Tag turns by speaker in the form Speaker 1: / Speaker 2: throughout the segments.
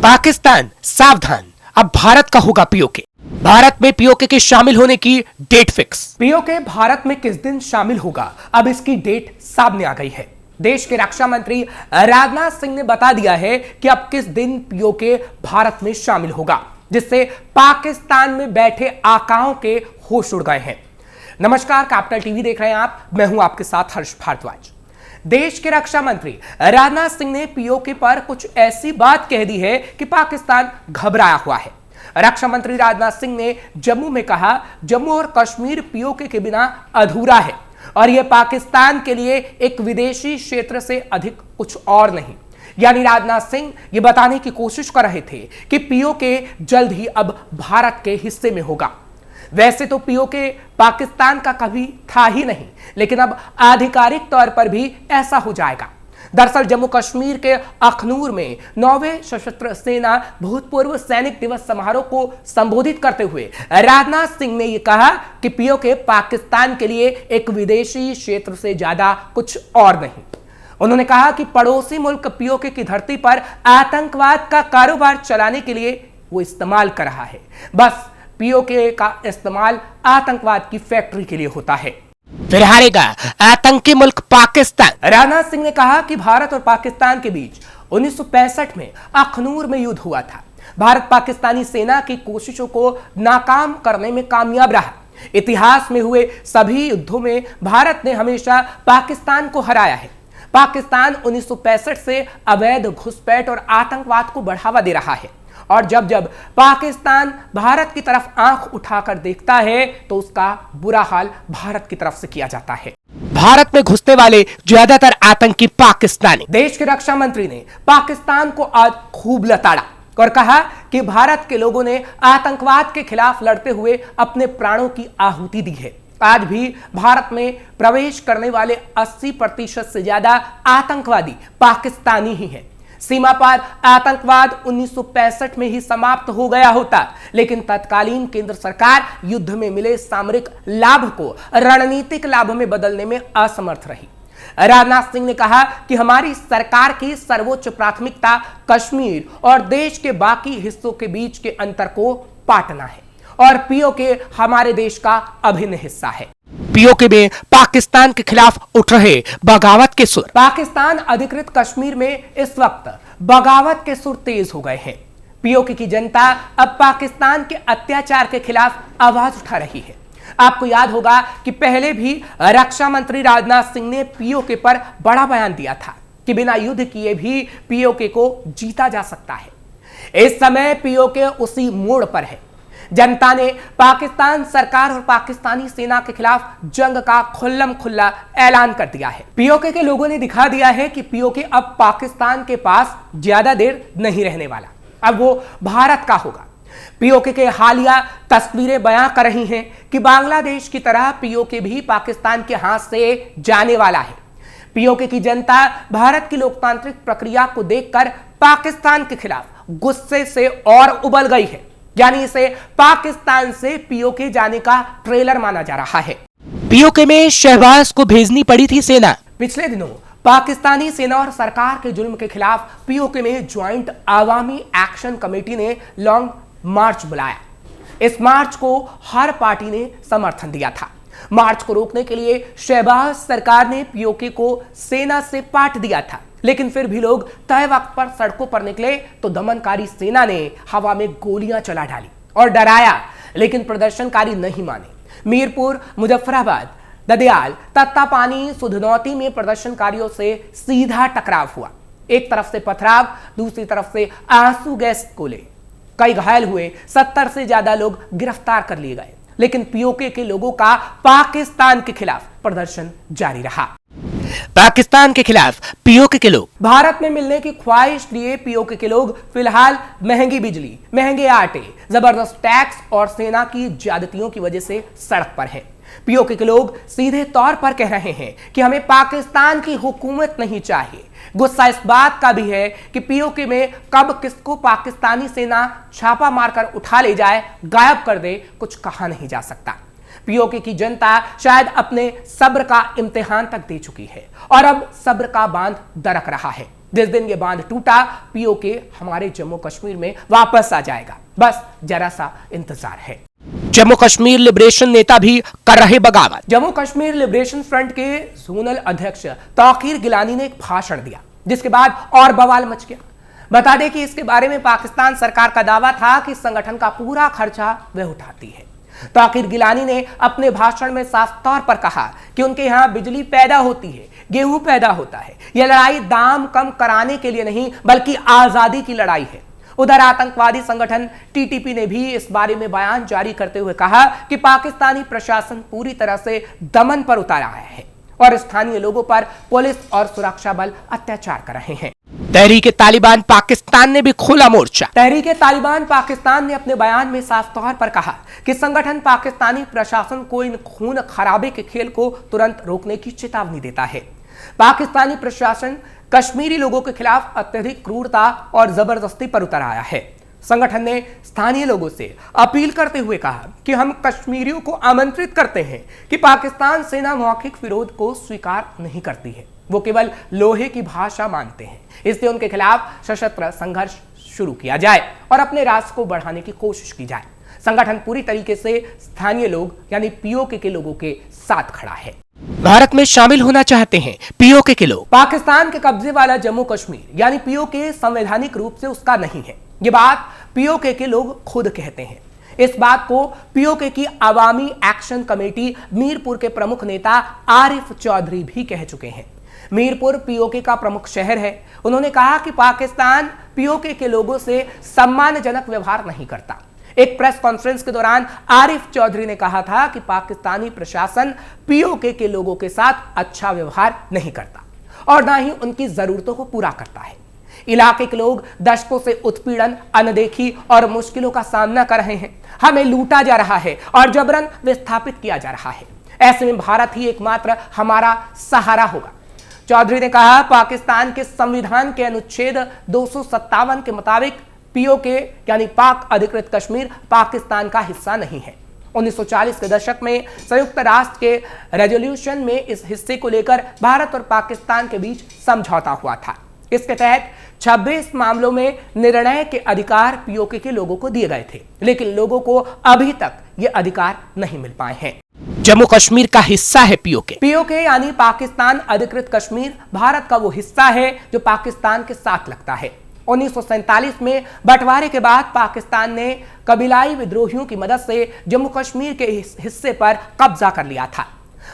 Speaker 1: पाकिस्तान सावधान, अब भारत का होगा पीओके। भारत में पीओके के शामिल होने की डेट फिक्स। पीओके भारत में किस दिन शामिल होगा, अब इसकी डेट सामने आ गई है। देश के रक्षा मंत्री राजनाथ सिंह ने बता दिया है कि अब किस दिन पीओके भारत में शामिल होगा, जिससे पाकिस्तान में बैठे आकाओं के होश उड़ गए हैं। नमस्कार, कैपिटल टीवी देख रहे हैं आप, मैं हूं आपके साथ हर्ष भारद्वाज। देश के रक्षा मंत्री राजनाथ सिंह ने पीओके पर कुछ ऐसी बात कह दी है कि पाकिस्तान घबराया हुआ है। रक्षा मंत्री राजनाथ सिंह ने जम्मू में कहा, जम्मू और कश्मीर पीओके के बिना अधूरा है और यह पाकिस्तान के लिए एक विदेशी क्षेत्र से अधिक कुछ और नहीं। यानी राजनाथ सिंह ये बताने की कोशिश कर रहे थे कि पीओके जल्द ही अब भारत के हिस्से में होगा। वैसे तो पीओके पाकिस्तान का कभी था ही नहीं, लेकिन अब आधिकारिक तौर पर भी ऐसा हो जाएगा। दरअसल जम्मू कश्मीर के अखनूर में 9वें सशस्त्र सेना भूतपूर्व सैनिक दिवस समारोह को संबोधित करते हुए राजनाथ सिंह ने यह कहा कि पीओके पाकिस्तान के लिए एक विदेशी क्षेत्र से ज्यादा कुछ और नहीं। उन्होंने कहा कि पड़ोसी मुल्क पीओके की धरती पर आतंकवाद का कारोबार चलाने के लिए वो इस्तेमाल कर रहा है। बस पीओके का इस्तेमाल आतंकवाद की फैक्ट्री के लिए होता है। फिर हारेगा आतंकी मुल्क पाकिस्तान। राजनाथ सिंह ने कहा कि भारत और पाकिस्तान के बीच 1965 में अखनूर में युद्ध हुआ था। भारत पाकिस्तानी सेना की कोशिशों को नाकाम करने में कामयाब रहा। इतिहास में हुए सभी युद्धों में भारत ने हमेशा पाकिस्तान को हराया है। पाकिस्तान 1965 से अवैध घुसपैठ और आतंकवाद को बढ़ावा दे रहा है और जब जब पाकिस्तान भारत की तरफ आंख उठाकर देखता है तो उसका बुरा हाल भारत की तरफ से किया जाता है। भारत में घुसने वाले ज्यादातर आतंकी पाकिस्तानी। देश के रक्षा मंत्री ने पाकिस्तान को आज खूब लताड़ा और कहा कि भारत के लोगों ने आतंकवाद के खिलाफ लड़ते हुए अपने प्राणों की आहुति दी है। आज भी भारत में प्रवेश करने वाले 80% से ज्यादा आतंकवादी पाकिस्तानी ही हैं। सीमा पार आतंकवाद 1965 में ही समाप्त हो गया होता, लेकिन तत्कालीन केंद्र सरकार युद्ध में मिले सामरिक लाभ को रणनीतिक लाभ में बदलने में असमर्थ रही। राजनाथ सिंह ने कहा कि हमारी सरकार की सर्वोच्च प्राथमिकता कश्मीर और देश के बाकी हिस्सों के बीच के अंतर को पाटना है और पीओके हमारे देश का अभिन्न हिस्सा है। पीओके में पाकिस्तान के खिलाफ उठ रहे बगावत के सुर। पाकिस्तान अधिकृत कश्मीर में इस वक्त बगावत के सुर तेज हो गए हैं। पीओके की जनता अब पाकिस्तान के अत्याचार के खिलाफ आवाज उठा रही है। आपको याद होगा कि पहले भी रक्षा मंत्री राजनाथ सिंह ने पीओके पर बड़ा बयान दिया था कि बिना युद्ध किए भी पीओके को जीता जा सकता है। इस समय पीओके उसी मोड़ पर है। जनता ने पाकिस्तान सरकार और पाकिस्तानी सेना के खिलाफ जंग का खुल्लम खुल्ला ऐलान कर दिया है। पीओके के लोगों ने दिखा दिया है कि पीओके अब पाकिस्तान के पास ज्यादा देर नहीं रहने वाला, अब वो भारत का होगा। पीओके के हालिया तस्वीरें बयां कर रही हैं कि बांग्लादेश की तरह पीओके भी पाकिस्तान के हाथ से जाने वाला है। पीओके की जनता भारत की लोकतांत्रिक प्रक्रिया को देखकर पाकिस्तान के खिलाफ गुस्से से और उबल गई है। यानी इसे पाकिस्तान से पीओके जाने का ट्रेलर माना जा रहा है। पीओके में शहबाज को भेजनी पड़ी थी सेना। पिछले दिनों पाकिस्तानी सेना और सरकार के जुल्म के खिलाफ पीओके में ज्वाइंट आवामी एक्शन कमेटी ने लॉन्ग मार्च बुलाया। इस मार्च को हर पार्टी ने समर्थन दिया था। मार्च को रोकने के लिए शहबाज सरकार ने पीओके को सेना से पाट दिया था, लेकिन फिर भी लोग तय वक्त पर सड़कों पर निकले तो दमनकारी सेना ने हवा में गोलियां चला डाली और डराया, लेकिन प्रदर्शनकारी नहीं माने। मीरपुर, मुजफ्फराबाद, ददियाल, तत्तापानी, सुधनौती में प्रदर्शनकारियों से सीधा टकराव हुआ। एक तरफ से पथराव, दूसरी तरफ से आंसू गैस गोले। कई घायल हुए, 70 से ज्यादा लोग गिरफ्तार कर लिए गए, लेकिन पीओके के लोगों का पाकिस्तान के खिलाफ प्रदर्शन जारी रहा। पाकिस्तान के खिलाफ पीओके के लोग। भारत में मिलने की ख्वाहिश लिए पीओके के लोग फिलहाल महंगी बिजली, महंगे आटे, जबरदस्त टैक्स और सेना की ज्यादतियों की वजह से सड़क पर हैं। पीओके के लोग सीधे तौर पर कह रहे हैं कि हमें पाकिस्तान की हुकूमत नहीं चाहिए। गुस्सा इस बात का भी है कि पीओके में कब किसको पाकिस्तानी सेना छापा मारकर उठा ले जाए, गायब कर दे, कुछ कहा नहीं जा सकता। पीओके की जनता शायद अपने सब्र का इम्तिहान तक दे चुकी है और अब सब्र का बांध दरक रहा है। जिस दिन ये बांध टूटा, पीओके हमारे जम्मू कश्मीर में वापस आ जाएगा। बस जरा सा इंतजार है। जम्मू कश्मीर लिबरेशन नेता भी कर रहे बगावत। जम्मू कश्मीर लिबरेशन फ्रंट के जोनल अध्यक्ष तौकीर गिलानी ने एक भाषण दिया, जिसके बाद और बवाल मच गया। बता दें कि इसके बारे में पाकिस्तान सरकार का दावा था कि संगठन का पूरा खर्चा वह उठाती है। तौकीर गिलानी ने अपने भाषण में साफ तौर पर कहा कि उनके यहाँ बिजली पैदा होती है, गेहूं पैदा होता है। यह लड़ाई दाम कम कराने के लिए नहीं, बल्कि आजादी की लड़ाई है। उधर आतंकवादी संगठन टीटीपी ने भी इस बारे में बयान जारी करते हुए कहा कि पाकिस्तानी प्रशासन पूरी तरह से दमन पर उतारा है और स्थानीय लोगों पर पुलिस और सुरक्षा बल अत्याचार कर रहे हैं। तहरीक तालिबान पाकिस्तान ने भी खोला मोर्चा। तहरीक तालिबान पाकिस्तान ने अपने बयान में साफ तौर पर कहा कि संगठन पाकिस्तानी प्रशासन को इन खून खराबे के खेल को तुरंत रोकने की चेतावनी देता है। पाकिस्तानी प्रशासन कश्मीरी लोगों के खिलाफ अत्यधिक क्रूरता और जबरदस्ती पर उतर आया है। संगठन ने स्थानीय लोगों से अपील करते हुए कहा कि हम कश्मीरियों को आमंत्रित करते हैं कि पाकिस्तान सेना मौखिक विरोध को स्वीकार नहीं करती है, वो केवल लोहे की भाषा मानते हैं। इसलिए उनके खिलाफ सशस्त्र संघर्ष शुरू किया जाए और अपने राष्ट्र को बढ़ाने की कोशिश की जाए। संगठन पूरी तरीके से स्थानीय लोग यानी पीओके के लोगों के साथ खड़ा है। भारत में शामिल होना चाहते हैं पीओके के लोग। पाकिस्तान के कब्जे वाला जम्मू कश्मीर यानी पीओके संवैधानिक रूप से उसका नहीं है। ये बात पीओके के लोग खुद कहते हैं। इस बात को पीओके की अवामी एक्शन कमेटी मीरपुर के प्रमुख नेता आरिफ चौधरी भी कह चुके हैं। मीरपुर पीओके का प्रमुख शहर है। उन्होंने कहा कि पाकिस्तान पीओके के लोगों से सम्मानजनक व्यवहार नहीं करता। एक प्रेस कॉन्फ्रेंस के दौरान आरिफ चौधरी ने कहा था कि पाकिस्तानी प्रशासन पीओके के लोगों के साथ अच्छा व्यवहार नहीं करता और ना ही उनकी जरूरतों को पूरा करता है। इलाके के लोग दशकों से उत्पीड़न, अनदेखी और मुश्किलों का सामना कर रहे हैं। हमें लूटा जा रहा है और जबरन विस्थापित किया जा रहा है। ऐसे में भारत ही एकमात्र हमारा सहारा होगा। चौधरी ने कहा, पाकिस्तान के संविधान के अनुच्छेद 257 के मुताबिक पीओके यानी पाक अधिकृत कश्मीर पाकिस्तान का हिस्सा नहीं है। 1940 के दशक में संयुक्त राष्ट्र के रेजोल्यूशन में इस हिस्से को लेकर भारत और पाकिस्तान के बीच समझौता हुआ था। इसके तहत 26 मामलों में निर्णय के अधिकार पीओके के लोगों को दिए गए थे, लेकिन लोगों को अभी तक ये अधिकार नहीं मिल पाए हैं। जम्मू कश्मीर का हिस्सा है पीओके। पीओके यानी पाकिस्तान अधिकृत कश्मीर भारत का वो हिस्सा है जो पाकिस्तान के साथ लगता है। 1947 में बंटवारे के बाद पाकिस्तान ने कबीलाई विद्रोहियों की मदद से जम्मू कश्मीर के हिस्से पर कब्जा कर लिया था।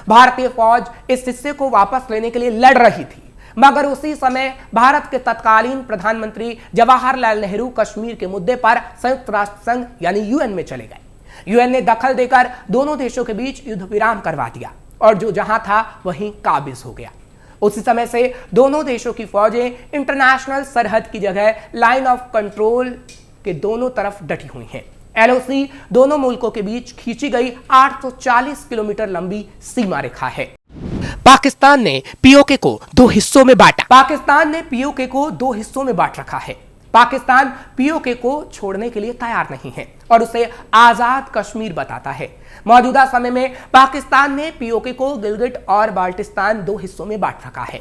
Speaker 1: भारतीय फौज इस हिस्से को वापस लेने के लिए लड़ रही थी, मगर उसी समय भारत के तत्कालीन प्रधानमंत्री जवाहरलाल नेहरू कश्मीर के मुद्दे पर संयुक्त राष्ट्र संघ यानी यूएन में चले गए। यूएन ने दखल देकर दोनों देशों के बीच युद्ध विराम करवा दिया और जो जहां था वहीं काबिज हो गया। उसी समय से दोनों देशों की फौजें इंटरनेशनल सरहद की जगह लाइन ऑफ कंट्रोल के दोनों तरफ डटी हुई हैं। एलओसी दोनों मुल्कों के बीच खींची गई 840 किलोमीटर लंबी सीमा रेखा है। पाकिस्तान ने पीओके को दो हिस्सों में बांटा। पाकिस्तान ने पीओके को दो हिस्सों में बांट रखा है। पाकिस्तान पीओके को छोड़ने के लिए तैयार नहीं है और उसे आजाद कश्मीर बताता है। मौजूदा समय में पाकिस्तान ने पीओके को गिलगिट और बाल्टिस्तान दो हिस्सों में बांट रखा है।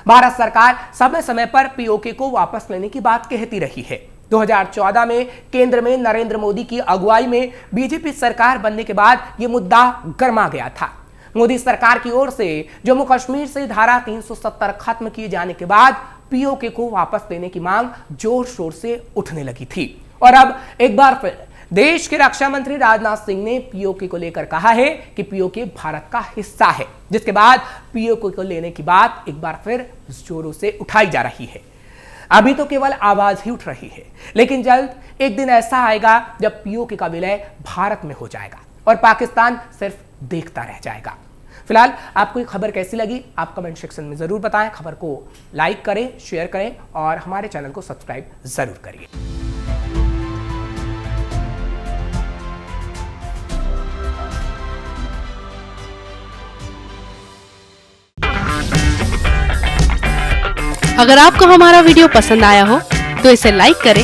Speaker 1: भारत सरकार समय समय पर पीओके को वापस लेने की बात कहती रही है। 2014 में केंद्र में नरेंद्र मोदी की अगुवाई में बीजेपी सरकार बनने के बाद यह मुद्दा गर्मा गया था। मोदी सरकार की ओर से जम्मू कश्मीर से धारा 370 खत्म किए जाने के बाद पीओके को वापस लेने की मांग जोर शोर से उठने लगी थी और अब एक बार फिर देश के रक्षा मंत्री राजनाथ सिंह ने पीओके को लेकर कहा है कि पीओके भारत का हिस्सा है, जिसके बाद पीओके को लेने की बात एक बार फिर जोरों से उठाई जा रही है। अभी तो केवल आवाज ही उठ रही है, लेकिन जल्द एक दिन ऐसा आएगा जब पीओके का विलय भारत में हो जाएगा और पाकिस्तान सिर्फ देखता रह जाएगा। फिलहाल आपको ये खबर कैसी लगी आप कमेंट सेक्शन में जरूर बताएं। खबर को लाइक करें, शेयर करें और हमारे चैनल को सब्सक्राइब जरूर करिए।
Speaker 2: अगर आपको हमारा वीडियो पसंद आया हो तो इसे लाइक करें,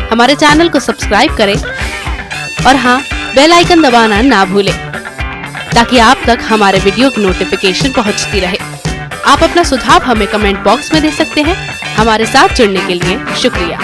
Speaker 2: हमारे चैनल को सब्सक्राइब करें और हाँ, बेल आइकन दबाना ना भूलें ताकि आप तक हमारे वीडियो की नोटिफिकेशन पहुंचती रहे। आप अपना सुझाव हमें कमेंट बॉक्स में दे सकते हैं। हमारे साथ जुड़ने के लिए शुक्रिया।